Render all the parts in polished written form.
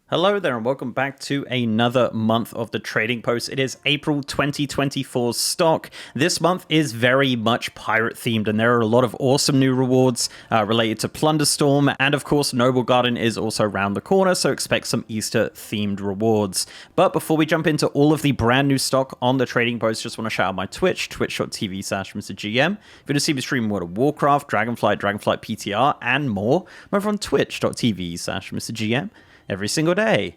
Hello there and welcome back to another month of the Trading Post. It is April 2024's stock. This month is very much pirate themed and there are a lot of awesome new rewards related to Plunderstorm, and of course Noble Garden is also around the corner, so expect some Easter themed rewards. But before we jump into all of the brand new stock on the Trading Post, just want to shout out my Twitch, twitch.tv/MrGM. If you want to see me stream World of Warcraft, Dragonflight PTR, and more, I'm over on twitch.tv/MrGM. every single day.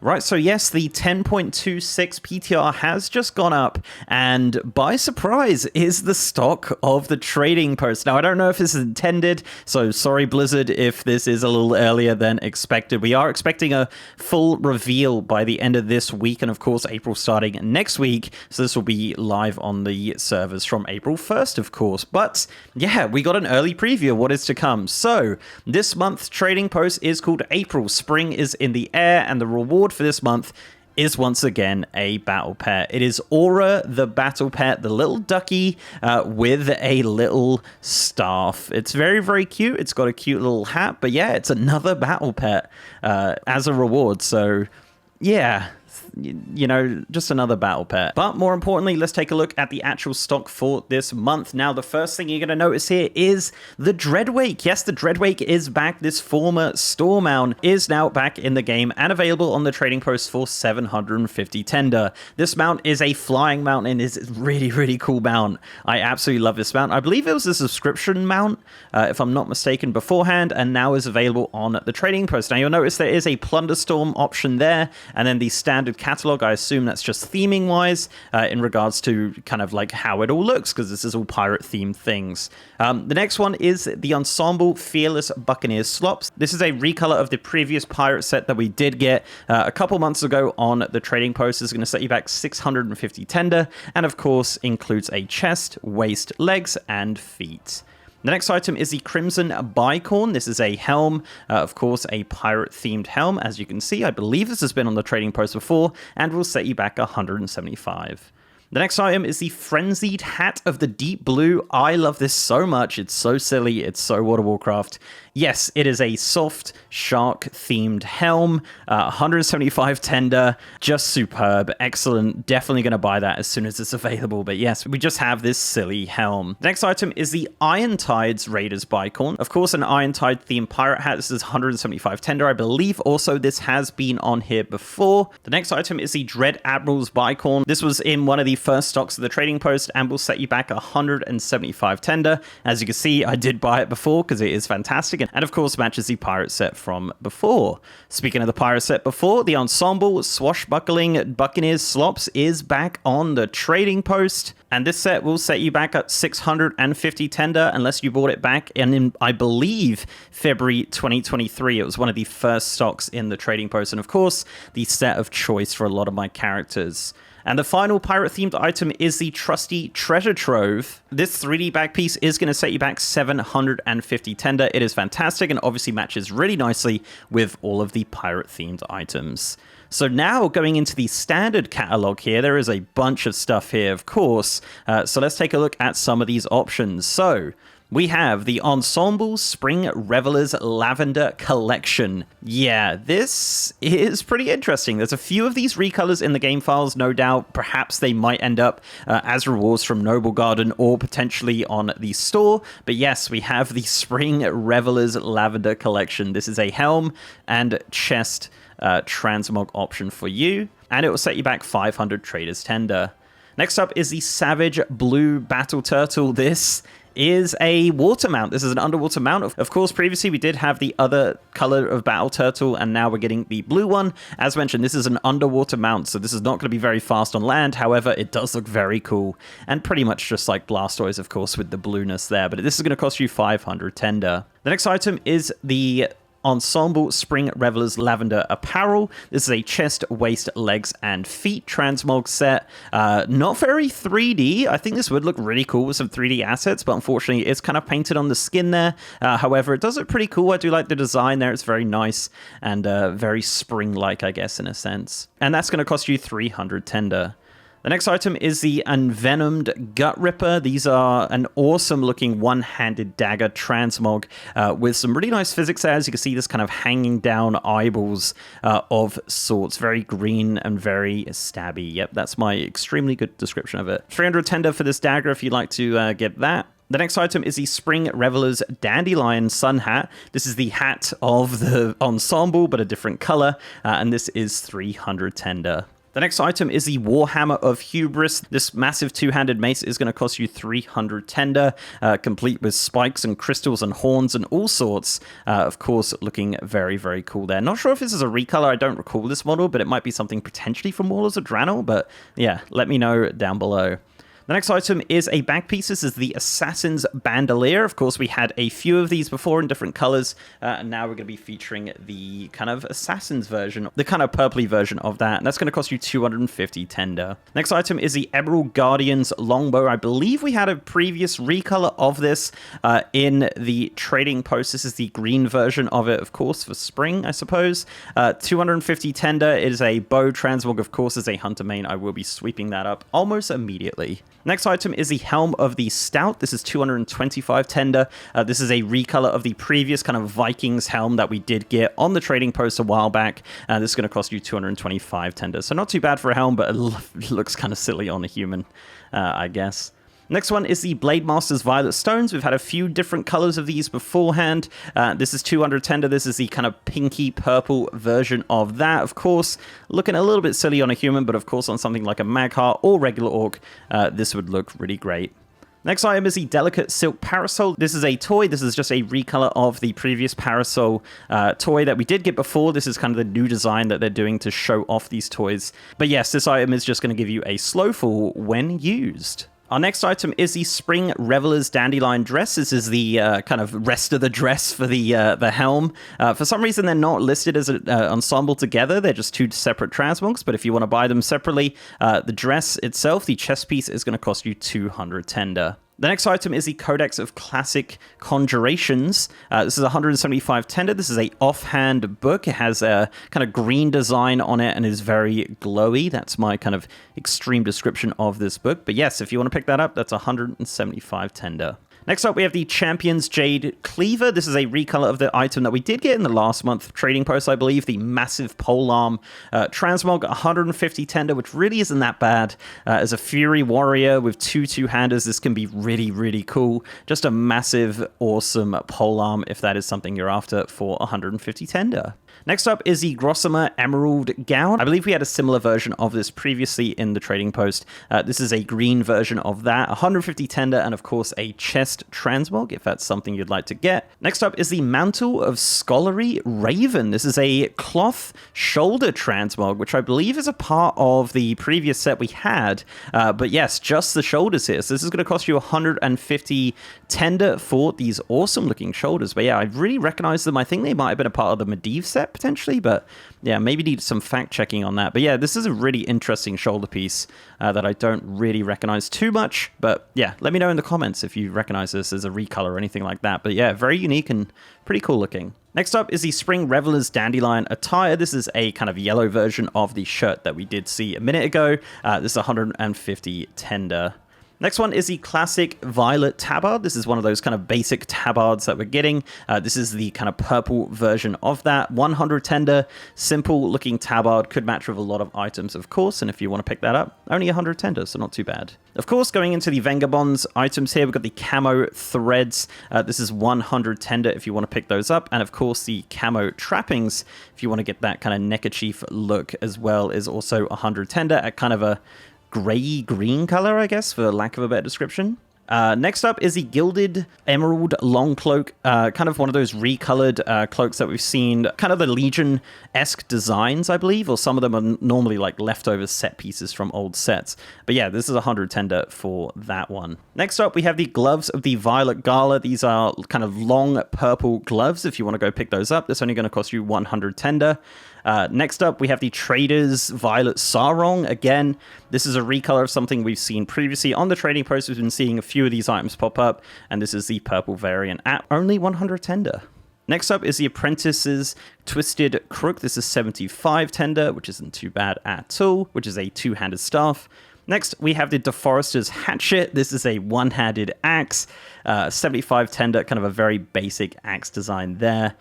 Right, so yes, the 10.26 PTR has just gone up, and by surprise is the stock of the Trading Post. Now, I don't know if this is intended, so sorry, Blizzard, if this is a little earlier than expected. We are expecting a full reveal by the end of this week, and of course, April starting next week, so this will be live on the servers from April 1st, of course. But yeah, we got an early preview of what is to come. So, this month's Trading Post is called April. Spring is in the air, and the reward for this month is once again a battle pet. It is Aura the battle pet, the little ducky with a little staff. It's very, very cute. It's got a cute little hat, but yeah, it's another battle pet as a reward. So yeah, you know, just another battle pet. But more importantly, let's take a look at the actual stock for this month. Now, the first thing you're going to notice here is the Dreadwake. Yes, the Dreadwake is back. This former Stormhound is now back in the game and available on the Trading Post for 750 tender. This mount is a flying mount and is a really, really cool mount. I absolutely love this mount. I believe it was a subscription mount, if I'm not mistaken, beforehand, and now is available on the Trading Post. Now, you'll notice there is a Plunderstorm option there, and then the standard catalog. I assume that's just theming wise in regards to kind of like how it all looks, because this is all pirate themed things. The next one is the Ensemble Fearless Buccaneers Slops. This is a recolor of the previous pirate set that we did get a couple months ago on the Trading Post. This is going to set you back 650 tender, and of course includes a chest, waist, legs, and feet. The next item is the Crimson Bicorn. This is a helm, of course, a pirate-themed helm. As you can see, I believe this has been on the Trading Post before, and will set you back 175. The next item is the Frenzied Hat of the Deep Blue. I love this so much. It's so silly. It's so World of Warcraft. Yes, it is a soft shark-themed helm, 175 tender, just superb, excellent. Definitely going to buy that as soon as it's available. But yes, we just have this silly helm. The next item is the Iron Tides Raiders Bicorn. Of course, an Iron Tide themed pirate hat. This is 175 tender. I believe also this has been on here before. The next item is the Dread Admiral's Bicorn. This was in one of the first stocks of the Trading Post and will set you back 175 tender. As you can see, I did buy it before because it is fantastic. And of course matches the pirate set from before. Speaking of the pirate set before, the Ensemble Swashbuckling Buccaneers Slops is back on the Trading Post. And this set will set you back at 650 tender unless you bought it back in, I believe, February 2023. It was one of the first stocks in the Trading Post. And of course, the set of choice for a lot of my characters. And the final pirate-themed item is the Trusty Treasure Trove. This 3D back piece is going to set you back 750 tender. It is fantastic and obviously matches really nicely with all of the pirate-themed items. So now going into the standard catalog here, there is a bunch of stuff here, of course. So let's take a look at some of these options. So we have the Ensemble Spring Revelers Lavender Collection. Yeah, this is pretty interesting. There's a few of these recolors in the game files, no doubt. Perhaps they might end up as rewards from Noble Garden or potentially on the store. But yes, we have the Spring Revelers Lavender Collection. This is a helm and chest transmog option for you, and it will set you back 500 traders tender. Next up is the Savage Blue Battle Turtle. This is a water mount. This is an underwater mount. Of course, previously we did have the other color of battle turtle, and now we're getting the blue one. As mentioned, this is an underwater mount, so this is not going to be very fast on land. However, it does look very cool, and pretty much just like Blastoise, of course, with the blueness there. But this is going to cost you 500 tender. The next item is the Ensemble Spring Revelers Lavender Apparel. This is a chest, waist, legs, and feet transmog set. Not very 3D. I think this would look really cool with some 3D assets, but unfortunately it's kind of painted on the skin there. However, it does look pretty cool. I do like the design there. It's very nice and very spring-like, I guess, in a sense. And that's going to cost you 300 tender. The next item is the Envenomed Gut Ripper. These are an awesome looking one-handed dagger transmog with some really nice physics there. As you can see, this kind of hanging down eyeballs of sorts. Very green and very stabby. Yep, that's my extremely good description of it. 300 tender for this dagger if you'd like to get that. The next item is the Spring Revelers Dandelion Sun Hat. This is the hat of the ensemble, but a different color, and this is 300 tender. The next item is the Warhammer of Hubris. This massive two-handed mace is going to cost you 300 tender, complete with spikes and crystals and horns and all sorts. Of course, looking very, very cool there. Not sure if this is a recolor. I don't recall this model, but it might be something potentially from Warlords of Draenor. But yeah, let me know down below. The next item is a back piece. This is the Assassin's Bandolier. Of course, we had a few of these before in different colors, and now we're going to be featuring the kind of Assassin's version, the kind of purpley version of that, and that's going to cost you 250 tender. Next item is the Emerald Guardian's Longbow. I believe we had a previous recolor of this in the trading post. This is the green version of it, of course, for spring, I suppose. 250 tender. It is a bow transmog, of course, as a hunter main. I will be sweeping that up almost immediately. Next item is the Helm of the Stout. This is 225 tender. This is a recolor of the previous kind of Vikings helm that we did get on the trading post a while back. This is going to cost you 225 tender. So not too bad for a helm, but it looks kind of silly on a human, I guess. Next one is the Blade Master's Violet Stones. We've had a few different colors of these beforehand. This is 200 tender. This is the kind of pinky purple version of that. Of course, looking a little bit silly on a human, but of course on something like a Magheart or regular Orc, this would look really great. Next item is the Delicate Silk Parasol. This is a toy. This is just a recolor of the previous Parasol toy that we did get before. This is kind of the new design that they're doing to show off these toys. But yes, this item is just going to give you a slow fall when used. Our next item is the Spring Revelers Dandelion Dress. This is the kind of rest of the dress for the helm. For some reason, they're not listed as an ensemble together. They're just two separate transmogs, but if you want to buy them separately, the dress itself, the chest piece, is going to cost you 200 tender. The next item is the Codex of Classic Conjurations. This is 175 tender. This is a offhand book. It has a kind of green design on it and is very glowy. That's my kind of extreme description of this book. But yes, if you want to pick that up, that's 175 tender. Next up, we have the Champion's Jade Cleaver. This is a recolor of the item that we did get in the last month trading post, I believe, the massive polearm transmog, 150 tender, which really isn't that bad. As a Fury Warrior with two two-handers, this can be really, really cool. Just a massive, awesome polearm if that is something you're after for 150 tender. Next up is the Grossamer Emerald Gown. I believe we had a similar version of this previously in the trading post. This is a green version of that, 150 tender, and of course a chest transmog, if that's something you'd like to get. Next up is the Mantle of Scholarly Raven. This is a cloth shoulder transmog, which I believe is a part of the previous set we had. But yes, just the shoulders here. So this is going to cost you 150 tender for these awesome looking shoulders. But yeah, I really recognize them. I think they might have been a part of the Medivh set potentially, but yeah, maybe need some fact checking on that. But yeah, this is a really interesting shoulder piece that I don't really recognize too much. But yeah, let me know in the comments if you recognize this as a recolor or anything like that. But yeah, very unique and pretty cool looking. Next up is the Spring Revelers Dandelion Attire. This is a kind of yellow version of the shirt that we did see a minute ago. This is 150 tender. Next one is the classic Violet Tabard. This is one of those kind of basic tabards that we're getting. This is the kind of purple version of that. 100 tender, simple looking tabard. Could match with a lot of items, of course. And if you want to pick that up, only 100 tender, so not too bad. Of course, going into the Vengabonds items here, we've got the camo threads. This is 100 tender if you want to pick those up. And of course, the camo trappings, if you want to get that kind of neckerchief look as well, is also 100 tender at kind of a gray green color, I guess, for lack of a better description. Next up is the Gilded Emerald Long Cloak, kind of one of those recolored cloaks that we've seen, kind of the Legion-esque designs, I believe, or some of them are normally like leftover set pieces from old sets. But yeah, this is 100 tender for that one. Next up, we have the Gloves of the Violet Gala. These are kind of long purple gloves. If you want to go pick those up, that's only going to cost you 100 tender. Next up, we have the Trader's Violet Sarong. Again, this is a recolor of something we've seen previously on the trading post. We've been seeing a few of these items pop up, and this is the purple variant at only 100 tender. Next up is the Apprentice's Twisted Crook. This is 75 tender, which isn't too bad at all, which is a two-handed staff. Next, we have the Deforester's Hatchet. This is a one-handed axe, 75 tender, kind of a very basic axe design there.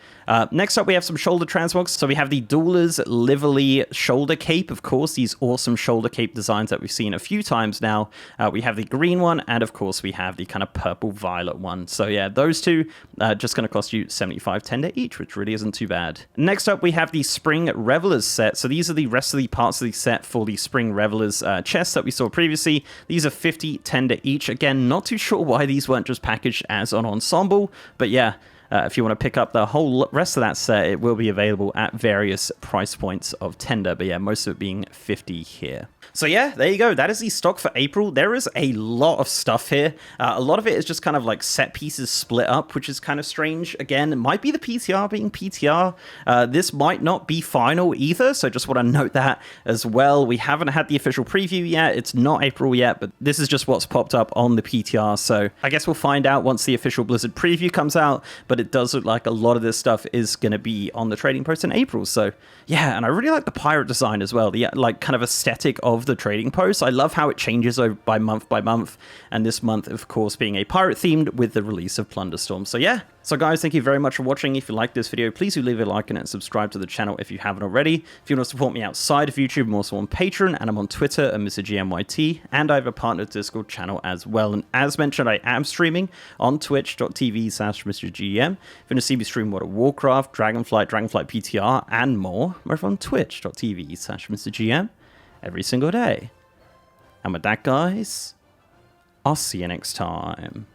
Next up, we have some shoulder transmogs. So we have the Dueler's Livery shoulder cape, of course, these awesome shoulder cape designs that we've seen a few times now. We have the green one, and of course, we have the kind of purple-violet one. So yeah, those two just going to cost you 75 tender each, which really isn't too bad. Next up, we have the Spring Revelers set. So these are the rest of the parts of the set for the Spring Revelers chests that we saw previously. These are 50 tender each. Again, not too sure why these weren't just packaged as an ensemble, but yeah, if you want to pick up the whole rest of that set, it will be available at various price points of tender, but yeah, most of it being 50 here. So yeah, there you go. That is the stock for April. There is a lot of stuff here. A lot of it is just kind of like set pieces split up, which is kind of strange. Again, it might be the PTR being PTR. This might not be final either, so just want to note that as well. We haven't had the official preview yet. It's not April yet, but this is just what's popped up on the PTR, so I guess we'll find out once the official Blizzard preview comes out, but it does look like a lot of this stuff is going to be on the trading post in April. So yeah, and I really like the pirate design as well, the like kind of aesthetic of the trading post. I love how it changes by month, and this month of course being a pirate themed with the release of Plunderstorm. So yeah, so guys, thank you very much for watching. If you like this video, please do leave a like and subscribe to the channel if you haven't already. If you want to support me outside of YouTube, I'm also on Patreon, and I'm on Twitter at MrGMYT, and I have a partner Discord channel as well. And as mentioned, I am streaming on twitch.tv/MrGM. If you want to see me stream World of Warcraft, Dragonflight PTR, and more, I'm over on twitch.tv/MrGM every single day. And with that, guys, I'll see you next time.